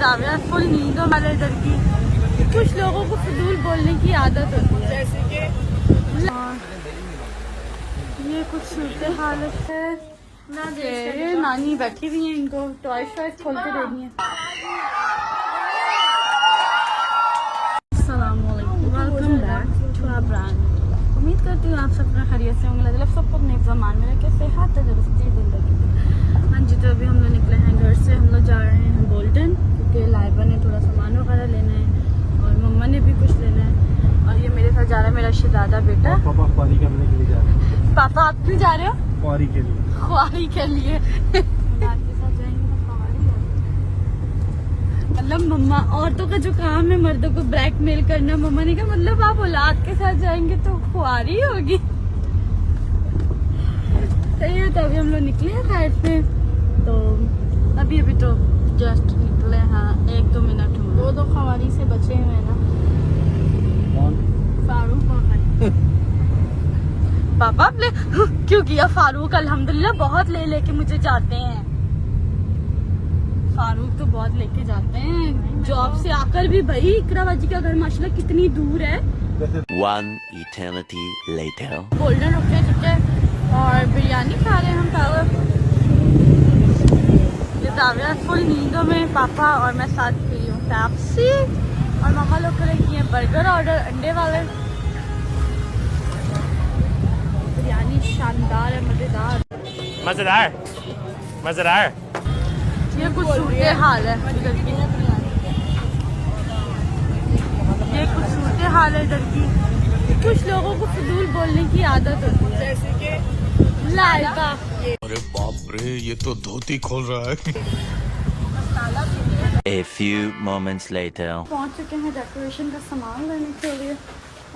जाविया full नींद वाले इधर की। कुछ लोगों को फजूल बोलने की आदत होती है, जैसे कि ये कुछ सूरत हालत है। नानी बैठी हुई है, इनको टॉयज खोल के दे दी है। Welcome back to our brand. उम्मीद करती हूँ आप सब खैरियत से होंगे। मतलब सबको अपने ज़मान में रखे सेहत तंदुरुस्ती जिंदगी। हाँ जी, तो अभी हम लोग निकले हैं घर से। हम लोग जा रहे हैं बोल्टन, क्योंकि लाइबा ने थोड़ा सामान वगैरह लेना है और मम्मा ने भी कुछ लेना है। और ये मेरे साथ जा रहा है मेरा शहजादा बेटा। पापा ख्वारी करने के लिए जा रहे हैं। पापा आप क्यों जा रहे हो? ख्वारी के लिए। ख्वारी के लिए मतलब मम्मा, औरतों का जो काम है मर्दों को ब्लैकमेल करना, मम्मा ने कहा मतलब आप औलाद के साथ जाएंगे तो ख्वारी होगी। सही है। तो अभी हम लोग निकले हैं साइड से, तो अभी तो जस्ट निकले हैं, 1-2 मिनट हुए। दो ख्वारी से बचे हुए हैं ना। फारूक पापा आपने क्यों किया? फारूक अल्हम्दुलिल्लाह बहुत ले लेके मुझे जाते हैं। फारूक तो बहुत लेके जाते हैं जॉब से आकर भी। भाई इकराबाजी का घर माशाल्लाह कितनी दूर है। One eternity later. गोल्डन रुके, ठीक है, और बिरयानी खा रहे हैं हम पहले। ये जाविया फुल नींदों में, पापा और मैं साथ पी हूँ पेप्सी। और मम्मा लोग करे किए बर्गर ऑर्डर, अंडे वाले। बिरयानी शानदार है, मजेदार मजेदार मजेदार। ये कुछ सूरत हाल है इधर की। ये कुछ सूरत हाल है इधर की। कुछ लोगों को फजूल बोलने की आदत होती है, जैसे कि लाइबा। अरे बाप रे, ये तो धोती खोल रहा है। A few moments later. पहुंच चुके हैं डेकोरेशन का सामान लेने के लिए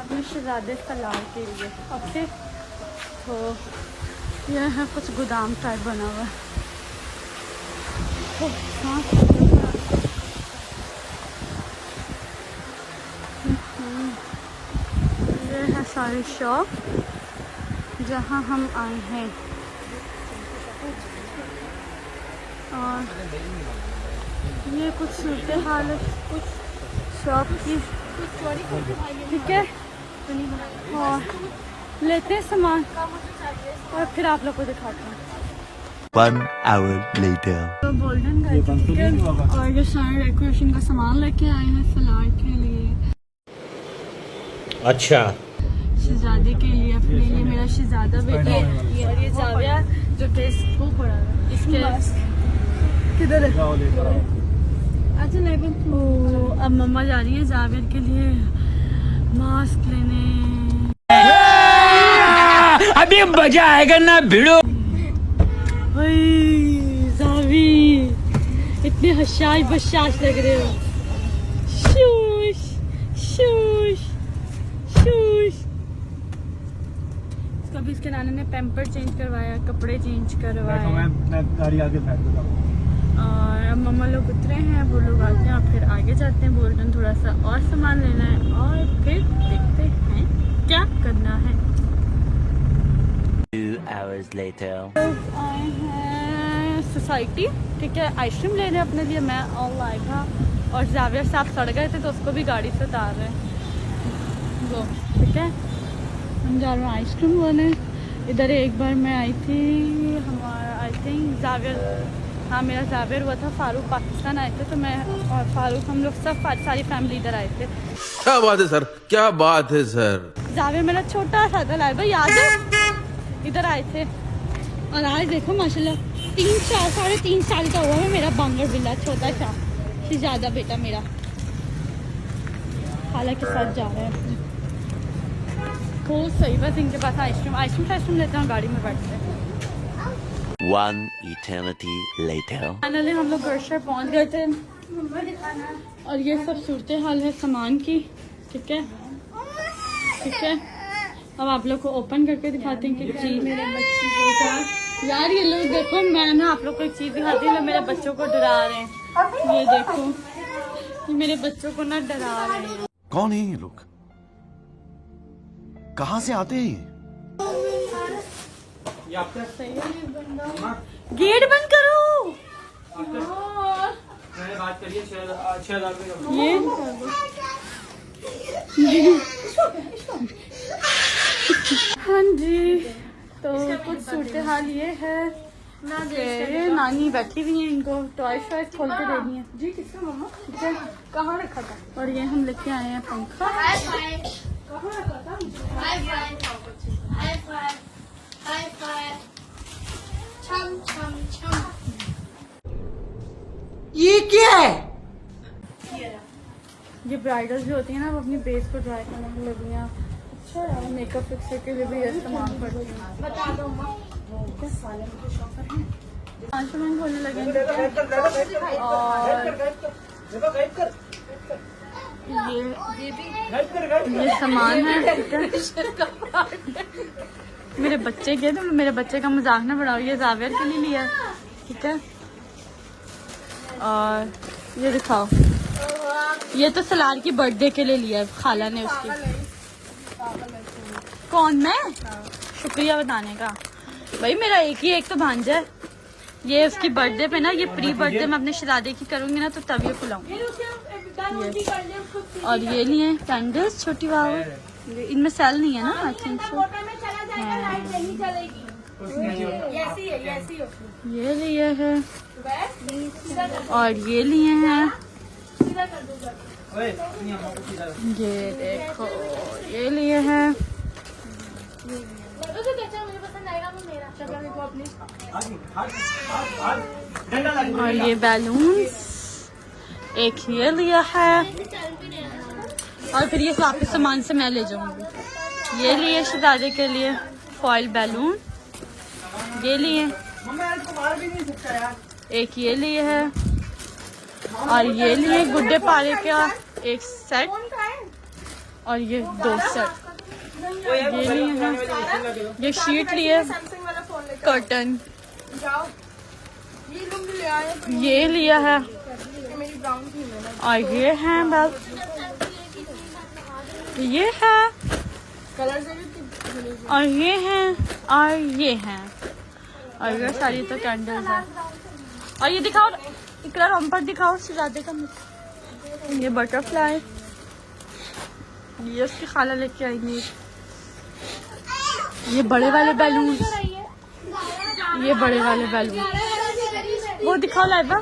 अपने शहजादे सलार के लिए। ओके, तो यह है कुछ गोदाम टाइप बना हुआ है। ये है सारी शॉप जहाँ हम आए हैं। और ये कुछ सूरत हालत कुछ शॉप की, ठीक है। और लेते हैं सामान और फिर आप लोग को दिखाते हैं। 1 hour later. तो गोल्डन गए थे, ठीक है, और ये सारे डेकोरेशन का सामान लेके आए हैं सलाद के लिए। अच्छा, शहजादे के लिए, अपने लिए। मेरा शहजादा बेटा और ये जाविया जो टेस्ट को पड़ा है इसके किधर है। अच्छा लेकिन तो अब मम्मा जा रही है जाविया के लिए मास्क लेने। अभी मजा आएगा ना भिड़ो। जावी इतने हशाश बशाश लग रहे हो। शूश शूश शूश। कभी इसके नाना ने पैम्पर चेंज करवाया, कपड़े चेंज करवाए। मैं गाड़ी आगे फेंक देता हूँ। और अब मम्मा लोग उतरे हैं, वो लोग आते हैं और फिर आगे जाते हैं बोल्टन। थोड़ा सा और सामान लेना है और फिर देखते हैं क्या करना है। 2 hours later. लोग आए हैं सोसाइटी, ठीक है, आइसक्रीम ले रहे हैं अपने लिए। मैं और लाइबा और जाविया साहब सड़ गए थे तो उसको भी गाड़ी से उतार रहे हैं वो, ठीक है। हम जा रहे हैं आइसक्रीम लेने। इधर एक बार मैं आई थी, हमारा आई थिंक जाविया, हाँ मेरा जावियर हुआ था, फारूक पाकिस्तान आए थे तो मैं और फारूक हम लोग सब सारी फैमिली इधर आए थे। क्या बात है सर, क्या बात है सर। जावियर मेरा छोटा सा था, लाइबा याद है, इधर आए थे। और आज देखो माशाल्लाह 3-3 साल का हुआ है मेरा बांगर बिल्ला, छोटा सा शहजादा बेटा मेरा। खाला के साथ जा रहे हैं। बहुत सही, बस इनके पास आइसक्रीम लेते हैं, गाड़ी में बैठते हैं। 1 eternity later. फाइनली हम लोग घर पहुंच गए थे और ये सब सूरत हाल है सामान की, ठीक है, ठीक है। अब आप लोग को ओपन करके दिखाते हैं कि चीज मेरे बच्चे को यार ये लोग देखो, मैं ना आप लोग को एक चीज दिखाती हूँ, मेरे बच्चों को डरा रहे हैं। ये देखो, ये मेरे बच्चों को ना डरा रहे हैं। कौन है ये लोग, कहाँ से आते हैं? गेट बंद करो। बात करिए 6,000 रुपये का। ये हाँ जी, तो कुछ सूरत हाल ये है कि नानी बैठी हुई है, इनको टॉयज वॉयज खोल के देनी है। जी किसका मम्मा? ठीक है, कहाँ रखा था? और ये हम लेके आए हैं पंखा। कहाँ रखा था? ये क्या है? ये ब्राइडल्स जो होती है ना, वो अपनी बेस को ड्राई करने के लिए भी हैं। अच्छा यार, मेकअप फिक्सर के लिए भी ये इस्तेमाल करती हैं। बता दो माँ, 5 मिनट बोलने लगे। और ये सामान है, ठीक है। मेरे बच्चे के, तो मेरे बच्चे का मजाक ना बढ़ाओ, ये जावियर के लिए लिया, ठीक है। और ये दिखाओ, ये तो सलार की बर्थडे के लिए लिया है खाला ने उसकी। कौन मैं? शुक्रिया बताने का भाई, मेरा एक तो भांजा है। ये उसकी बर्थडे पे ना, ये प्री बर्थडे में अपने शहजादे की करूंगी ना, तो तब ये खुलाऊंगी। और ये लिए कैंडल्स छोटी वाव, इनमें सेल नहीं है ना, आई थिंक सो। ये लिए है, और ये लिए हैं, ये देखो, ये लिए हैं, और ये बैलून्स, एक ये लिया है, और फिर ये वापस सामान से मैं ले जाऊंगी। ये लिए शहजादे के लिए फॉइल बैलून, ये लिए, एक ये लिए है, और ये लिए गुड्डे पारे का एक सेट, और ये 2 सेट ये लिए हैं। ये शीट लिए, कर्टन, ये लिया है, और ये है बस, ये है, और ये है, और ये है, और ये सारी तो कैंडल्स है। और ये दिखाओ, इकरा रंपर दिखाओ शहजादे का। ये बटरफ्लाई, ये उसकी खाला लेके आएंगी। ये बड़े वाले बैलून, ये बड़े वाले बैलून, वो दिखाओ लाइबा।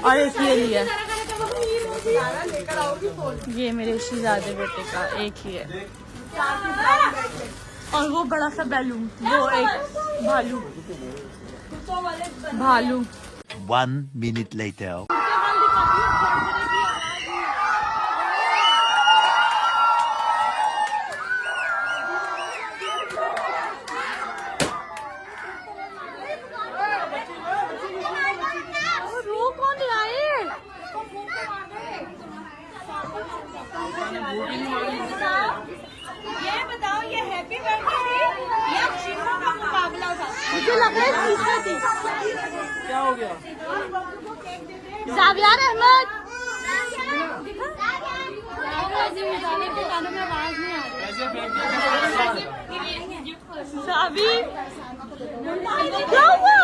और एक ये लिया, ये मेरे शहजादे बेटे का एक ही है। और वो बड़ा सा बैलून, वो एक भालू। 1 minute later. ये बताओ, ये हैप्पी बर्थडे या खुशियों का मुकाबला था? मुझे लग रहा है तीसरा थी। क्या हो गया? जावियार अहमद, साबी, क्या हुआ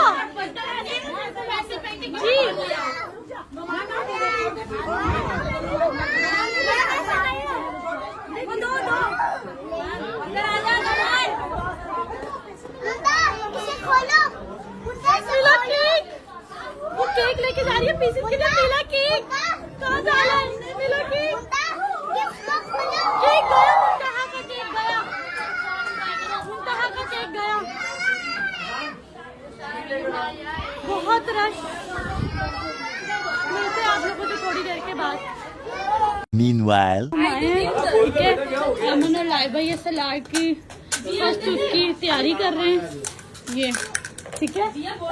जी? वो केक लेके जा रही है, पीसेस के लिए पीला केक। कहाँ जा रहा है? पीला केक, केक गया, मुंतहा का केक गया, मुंतहा का केक गया। बहुत रश। मिलते हैं आप लोगों को थोड़ी देर के बाद। Meanwhile. ठीक है, अमन और लाइबा ये सलाद की फर्स्ट की तैयारी कर रहे हैं। ये ठीक है, वो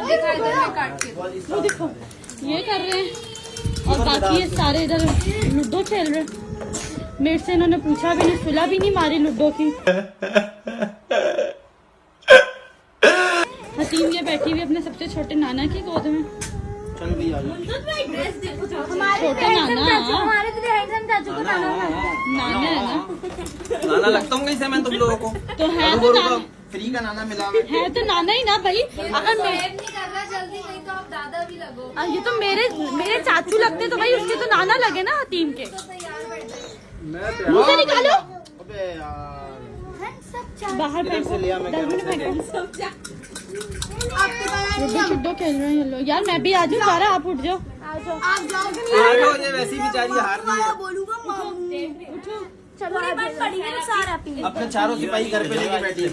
देखो ये कर रहे हैं, और बाकी ये सारे इधर लूडो खेल रहे हैं। मेरे से इन्होंने पूछा भी नहीं, सुलह भी नहीं मारी लूडो की। हसीम ये बैठी हुई अपने सबसे छोटे नाना की गोद में। छोटे नाना, हमारे तो हैंडसम चाचू को नाना है ना, नाना लगता हूँ कैसे मैं तुम लोगों को? तो है तो नाना। फ्री का नाना मिला हुआ है तो नाना ही ना भाई। अगर मैं नहीं करना जल्दी, नहीं तो आप दादा भी लगो। ये तो मेरे चाचू लगते तो भाई उसके तो नाना लगे ना टीम के। मुंह से निकालो। अबे यार बाहर से लिया मैं लूडो खेल रहे हैं ये लोग। यार मैं भी आ जाऊँ सारा, आप उठ जाओ। आप जाओगे वैसी बेचारी हार रही है। बोलूंगा उठो चलो बस पड़ी है सारा पी। अपने चारों सिपाही घर पे लेके बैठी है।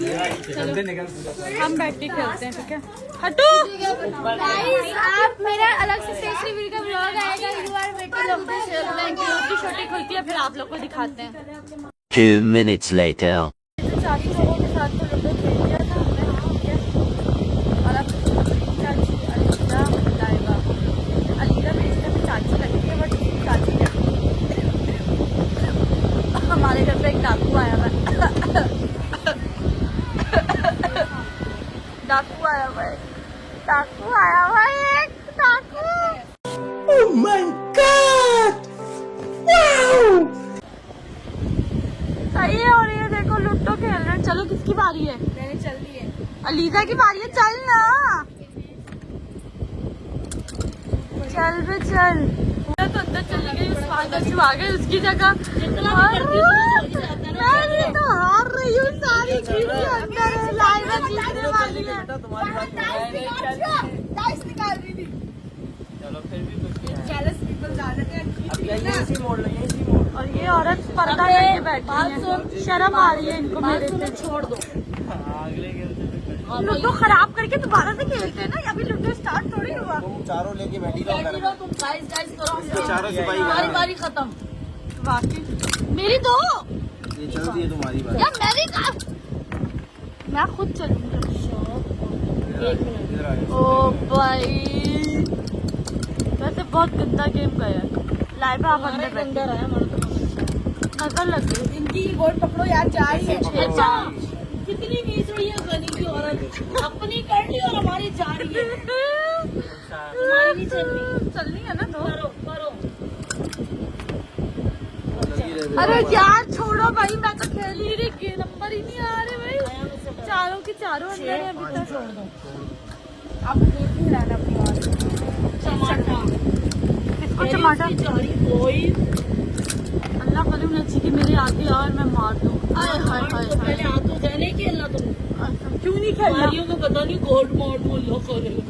हम बैठ के खेलते हैं, ठीक है? हटो। गाइस आप मेरा अलग से स्पेस रिव्यू का व्लॉग आएगा, यू आर वेटिंग। छोटी खुलती है, फिर आप लोग को दिखाते हैं। 2 minutes later. चाचू लोगों के साथ तो लूडो खेल लिया था हमने, हाँ, ठीक है? और अब चाची अलीदा लाइबा। अलीदा मेरी तरफ चाची लगती है, बट चाची क्या, हमारे घर पे एक डाकू आया हुआ है। डाकू आया हुआ है, डाकू आया हुआ है, एक डाकू। Oh my God, wow. सही है। और ये देखो लूडो खेल रहे हैं। चलो किसकी बारी है? मैंने चल दी है। अलीजा की बारी है, चल ना, चल बे चल। तो अंदर चली गई, उस फादर से आ गए उसकी जगह। मैं तो हार रही हूँ, सारी चीजें अंदर है, लाइवा जीतने वाली है। डाइस निकाल रही थी। चलो फिर भी कुछ नहीं है। जेलस पीपल ज्यादा थे। अब यही मोड़ लो, यही मोड़। और ये औरत पर्दा लेके बैठी है, शर्म आ रही है इनको मेरे से। छोड़ दो, अगले गेम से लूडो खराब करके दोबारा से खेलते हैं ना, अभी लूडो स्टार्ट थोड़ी हुआ। तुम चारों लेके बैठी रहो घर में। तुम गाइस करो। चारों सिपाही हमारी बारी खत्म। वाकई मेरी दो ये चल दी है तुम्हारी बात। यार, मैंने कहा मैं खुद चलूंगी। इधर आ जाओ। ओ भाई, वैसे बहुत गंदा गेम गया। लाइव आप अंदर अंदर आया हमारा नजर लग गई। इनकी गोल पकड़ो यार, जा रही है। अच्छा, कितनी मीसड़ी है गली की औरत, अपनी कर ली और हमारी जा रही है। तुम्हारी नहीं चल रही। चलनी है ना दो। करो करो। लगी रहे। अरे यार छोड़ो भाई, मैं तो खेल ही रही, नंबर ही नहीं आ रहे भाई। चारों के चारों अंदर है अभी तक। छोड़ दो। आप दूर नहीं रहना अपनी बात। टमाटर इसको टमाटर कोई अल्लाह करे नची की मेरे आगे आ और मैं मार दूँ। आए हाय हाय तो पहले हाथ तो जाने ही खेलना तुम। क्यों नहीं खेलना? मारियो को पता नहीं गोड मोड बोलो करेगा।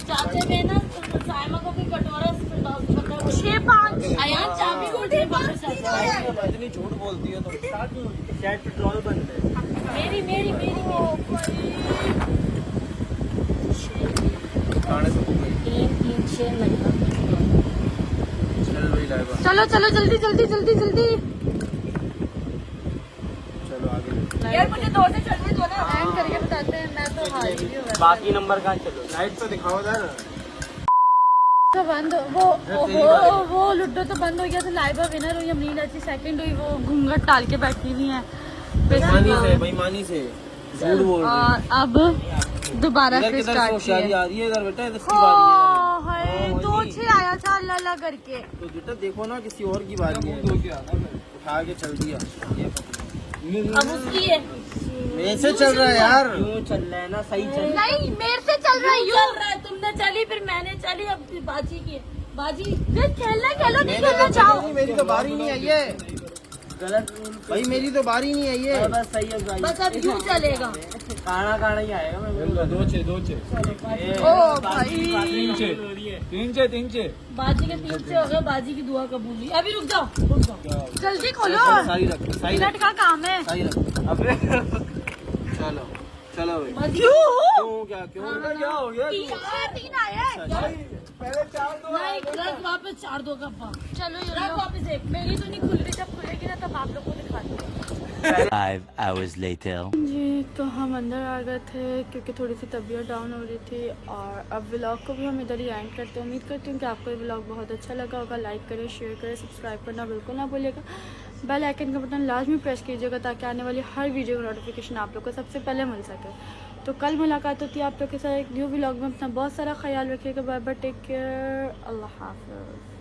चाचे में ना साइमा को भी कटोरा 6-5 अयान चाबी को दे इतनी झूठ बोलती हो तुम। शायद पेट्रोल बंद है। मेरी मेरी मेरी खाने से भूख लगी। 3-3-6 लगता। चल वही लाइवा। चलो चलो जल्दी जल्दी जल्दी जल्दी। चलो आगे। यार मुझे 2 से चलने दो ना। एंड करके बताते हैं, मैं तो हार गई हूँ। बाकी नंबर कहाँ चलो? लाइट तो दिखाओ ना। तो बंद वो लूडो तो बंद हो गया था। लाइबा विनर हुई, अमीन अच्छी सेकंड हुई। वो घूंघट डाल के बैठी हुई है बेईमानी से झूठ बोल रही और अब दोबारा है। से इधर स्टार्ट होशियारी किया। आ रही है इधर बेटा, इधर की बारी है। 2-6 आया था अल्लाह अल्लाह करके। तो बेटा देखो ना किसी और की बारी है। उठा के चल दिया। अब उसकी है। मेरे से चल रहा है यार। यूँ चल रहा है ना, सही चल। नहीं मेरे से चल रहा है यूं चल रहा है। तुमने चली फिर मैंने चली, अब बाजी की बाजी। खेलना खेलो, नहीं खेलना चाहो। मेरी तो बारी नहीं आई है। गलत भाई, मेरी तो बारी नहीं आई है। बस सही है भाई। बस अब यूं चलेगा। काना ही आएगा। मैं 2-6 ओ भाई 3-6 बाजी के 3 से हो गया। बाजी की दुआ कबूली। अभी रुक जाओ। जल्दी खोलो, सारी रख, सारी मिनट का काम है। सारी रख। अबे चलो चलो भाई। क्यों क्या हो गया? 3 आया। नहीं रख वापस 4-2 का पा। चलो रख वापस एक। मेरी तो नहीं खुल रही, जब खुलेगी ना तब आप लोग को दिखाती हूँ। 5 hours later. जी तो हम अंदर आ गए थे क्योंकि थोड़ी सी तबीयत डाउन हो रही थी। और अब व्लॉग को भी हम इधर ही एंड करते हैं। उम्मीद करती हूँ कि आपको ये व्लॉग बहुत अच्छा लगा होगा। लाइक करें, शेयर करें, सब्सक्राइब करना बिल्कुल ना भूलिएगा। बेल आइकन का बटन लाजमी प्रेस कीजिएगा ताकि आने वाली हर वीडियो की नोटिफिकेशन आप लोग को सबसे पहले मिल सके। तो कल मुलाकात होती है आप लोग के साथ एक न्यू व्लॉग में। अपना बहुत सारा ख्याल रखिएगा। बाय बाय, टेक केयर, अल्लाह हाफ़िज़।